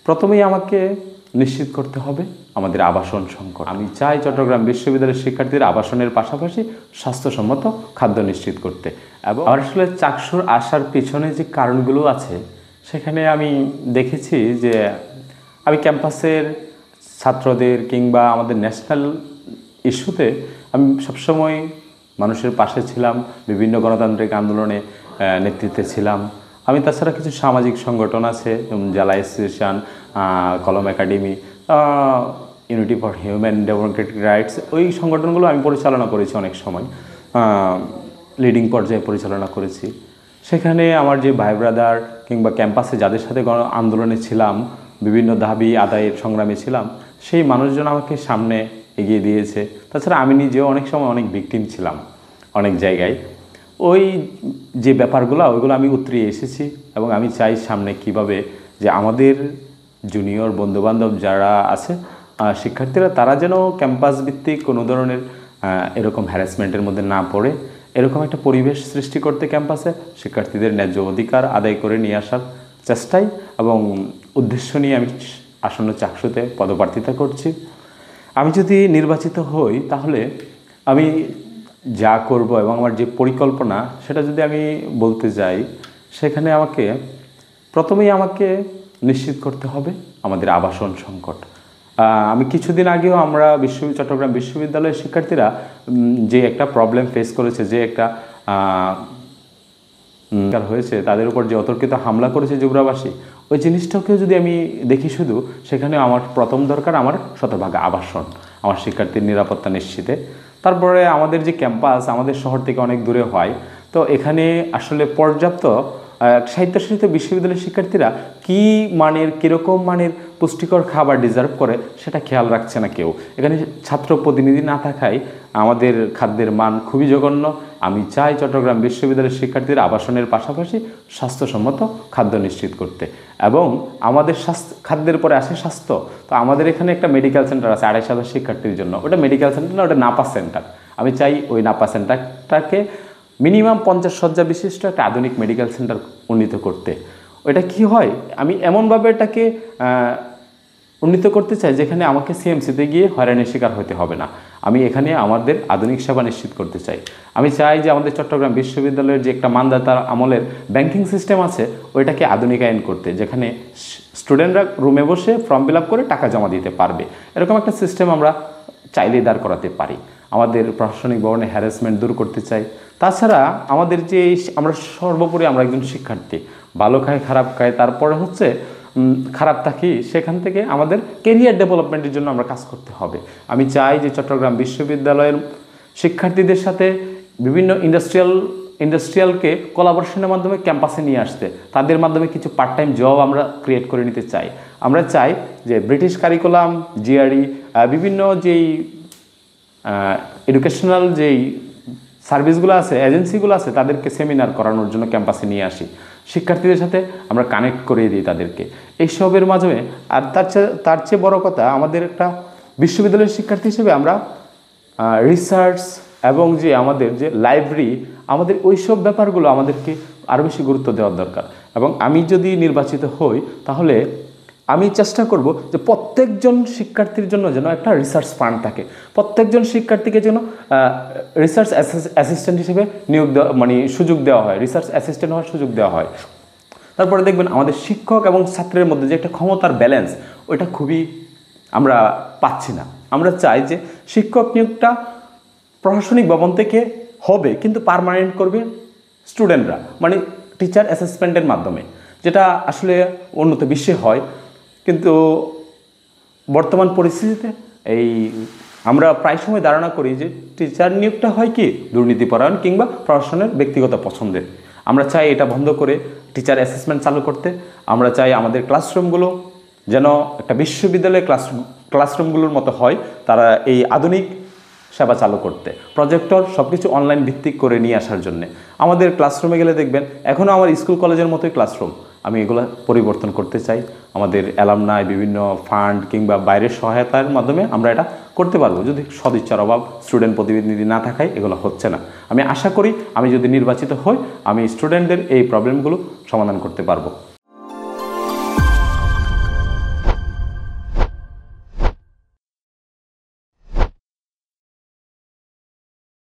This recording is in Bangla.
প্রথমেই আমাকে নিশ্চিত করতে হবে আমাদের আবাসন সংকট। আমি চাই চট্টগ্রাম বিশ্ববিদ্যালয়ের শিক্ষার্থীদের আবাসনের পাশাপাশি স্বাস্থ্যসম্মত খাদ্য নিশ্চিত করতে। এবং আসলে চাকসুর আসার পিছনে যে কারণগুলো আছে সেখানে আমি দেখেছি যে আমি ক্যাম্পাসের ছাত্রদের কিংবা আমাদের ন্যাশনাল ইস্যুতে আমি সবসময় মানুষের পাশে ছিলাম, বিভিন্ন গণতান্ত্রিক আন্দোলনে নেতৃত্বে ছিলাম। আমি তাছাড়া কিছু সামাজিক সংগঠন আছে যেমন জেলা অ্যাসোসিয়েশন, কলম academy, unity for human Democratic rights, ওই সংগঠনগুলো আমি পরিচালনা করেছি অনেক সময়, লিডিং পর্যায়ে পরিচালনা করেছি। সেখানে আমার যে ভাই ব্রাদার কিংবা ক্যাম্পাসে যাদের সাথে আন্দোলনে ছিলাম, বিভিন্ন দাবি আদায়ের সংগ্রামে ছিলাম, সেই মানুষজন আমাকে সামনে এগিয়ে দিয়েছে। তাছাড়া আমি নিজেও অনেক সময় অনেক ভিকটিম ছিলাম অনেক জায়গায়। ওই যে ব্যাপারগুলো ওইগুলো আমি উতরিয়ে এসেছি এবং আমি চাই সামনে কিভাবে যে আমাদের জুনিয়র বন্ধুবান্ধব যারা আছে শিক্ষার্থীরা, তারা যেন ক্যাম্পাস ভিত্তিক কোনো ধরনের এরকম হ্যারাসমেন্টের মধ্যে না পড়ে, এরকম একটা পরিবেশ সৃষ্টি করতে ক্যাম্পাসে শিক্ষার্থীদের ন্যায্য অধিকার আদায় করে নিয়ে আসার চেষ্টাই এবং উদ্দেশ্য নিয়ে আমি আসন্ন চাকসুতে পদপ্রার্থিতা করছি। আমি যদি নির্বাচিত হই তাহলে আমি যা করব এবং আমার যে পরিকল্পনা সেটা যদি আমি বলতে যাই, সেখানে প্রথমেই আমাকে নিশ্চিত করতে হবে আমাদের আবাসন সংকট। আমি কিছুদিন আগেও আমরা চট্টগ্রাম বিশ্ববিদ্যালয়ের শিক্ষার্থীরা যে একটা প্রবলেম ফেস করেছে, যে একটা হয়েছে, তাদের উপর যে অতর্কিত হামলা করেছে জুবরাবাসী, ওই জিনিসটাকেও যদি আমি দেখি শুধু, সেখানে আমার প্রথম দরকার আমার শতভাগ আবাসন, আমার শিক্ষার্থীর নিরাপত্তা নিশ্চিতে। তারপরে আমাদের যে ক্যাম্পাস আমাদের শহর থেকে অনেক দূরে হয়, তো এখানে আসলে পর্যাপ্ত সাহিত্য বিশ্ববিদ্যালয়ের শিক্ষার্থীরা কী মানের, কীরকম মানের পুষ্টিকর খাবার ডিজার্ভ করে সেটা খেয়াল রাখছে না কেউ। এখানে ছাত্র প্রতিনিধি না থাকায় আমাদের খাদ্যের মান খুবই জঘন্য। আমি চাই চট্টগ্রাম বিশ্ববিদ্যালয়ের শিক্ষার্থীদের আবাসনের পাশাপাশি স্বাস্থ্যসম্মত খাদ্য নিশ্চিত করতে। এবং আমাদের খাদ্যের পরে আসে স্বাস্থ্য। তো আমাদের এখানে একটা মেডিকেল সেন্টার আছে 2,500 শিক্ষার্থীর জন্য। ওটা মেডিকেল সেন্টার না, ওটা নাপা সেন্টার। আমি চাই ওই নাপা সেন্টারটাকে মিনিমাম 50 শয্যা বিশিষ্ট একটা আধুনিক মেডিকেল সেন্টার উন্নীত করতে। ওইটা কি হয়, আমি এমনভাবে এটাকে উন্নীত করতে চাই যেখানে আমাকে সিএমসিতে গিয়ে হয়রানির শিকার হতে হবে না। আমি এখানে আমাদের আধুনিক সেবা নিশ্চিত করতে চাই। আমি চাই যে আমাদের চট্টগ্রাম বিশ্ববিদ্যালয়ের যে একটা মানদাতার আমলের ব্যাংকিং সিস্টেম আছে ওইটাকে আধুনিকায়ন করতে, যেখানে স্টুডেন্টরা রুমে বসে ফর্ম ফিল আপ করে টাকা জমা দিতে পারবে, এরকম একটা সিস্টেম আমরা চাইলেই দাঁড় করাতে পারি। আমাদের প্রশাসনিক ভবনে হ্যারাসমেন্ট দূর করতে চাই। তাছাড়া আমাদের যে আমরা সর্বোপরি আমরা একজন শিক্ষার্থী, ভালো খায় খারাপ খায়, তারপরে হচ্ছে খারাপ থাকি, সেখান থেকে আমাদের কেরিয়ার ডেভেলপমেন্টের জন্য আমরা কাজ করতে হবে। আমি চাই যে চট্টগ্রাম বিশ্ববিদ্যালয়ের শিক্ষার্থীদের সাথে বিভিন্ন ইন্ডাস্ট্রিয়ালকে কোলাবোরেশনের মাধ্যমে ক্যাম্পাসে নিয়ে আসতে, তাদের মাধ্যমে কিছু পার্ট টাইম জব আমরা ক্রিয়েট করে নিতে চাই। আমরা চাই যে ব্রিটিশ কারিকুলাম, জিআরই, বিভিন্ন যেই এডুকেশনাল যেই সার্ভিসগুলো আছে, এজেন্সিগুলো আছে, তাদেরকে সেমিনার করানোর জন্য ক্যাম্পাসে নিয়ে আসি, শিক্ষার্থীদের সাথে আমরা কানেক্ট করিয়ে দিই তাদেরকে এইসবের মাধ্যমে। আর তার চেয়ে বড় কথা, আমাদের একটা বিশ্ববিদ্যালয়ের শিক্ষার্থী হিসেবে আমরা রিসার্চ এবং যে আমাদের যে লাইব্রেরি, আমাদের ওইসব ব্যাপারগুলো আমাদেরকে আরও বেশি গুরুত্ব দেওয়ার দরকার। এবং আমি যদি নির্বাচিত হই তাহলে আমি চেষ্টা করব যে প্রত্যেকজন শিক্ষার্থীর জন্য যেন একটা রিসার্চ ফান্ড থাকে, প্রত্যেকজন শিক্ষার্থীকে যেন রিসার্চ অ্যাসিস্ট্যান্ট হিসেবে নিয়োগ দেওয়া, মানে সুযোগ দেওয়া হয়, রিসার্চ অ্যাসিস্ট্যান্ট হওয়ার সুযোগ দেওয়া হয়। তারপরে দেখবেন আমাদের শিক্ষক এবং ছাত্রের মধ্যে যে একটা ক্ষমতার ব্যালেন্স, ওইটা খুবই আমরা পাচ্ছি না। আমরা চাই যে শিক্ষক নিয়োগটা প্রশাসনিক ভবন থেকে হবে, কিন্তু পার্মানেন্ট করবে স্টুডেন্টরা, মানে টিচার অ্যাসেসমেন্টের মাধ্যমে, যেটা আসলে উন্নত বিশ্বে হয়। কিন্তু বর্তমান পরিস্থিতিতে আমরা প্রায় সময় ধারণা করি যে টিচার নিয়োগটা হয় কি দুর্নীতিপরায়ণ কিংবা প্রশাসনের ব্যক্তিগত পছন্দের। আমরা চাই এটা বন্ধ করে টিচার অ্যাসেসমেন্ট চালু করতে। আমরা চাই আমাদের ক্লাসরুমগুলো যেন একটা বিশ্ববিদ্যালয়ের ক্লাসরুমগুলোর মতো হয়, তারা এই আধুনিক সেবা চালু করতে, প্রজেক্টর সব কিছু অনলাইন ভিত্তিক করে নিয়ে আসার জন্যে। আমাদের ক্লাসরুমে গেলে দেখবেন এখনও আমার স্কুল কলেজের মতোই ক্লাসরুম, আমি এগুলো পরিবর্তন করতে চাই। আমাদের অ্যালামনাই, বিভিন্ন ফান্ড কিংবা বাইরের সহায়তার মাধ্যমে আমরা এটা করতে পারবো। যদি সদিচ্ছার অভাব, স্টুডেন্ট প্রতিনিধি না থাকায় এগুলো হচ্ছে না। আমি আশা করি আমি যদি নির্বাচিত হই, আমি স্টুডেন্টদের এই প্রবলেমগুলো সমাধান করতে পারবো।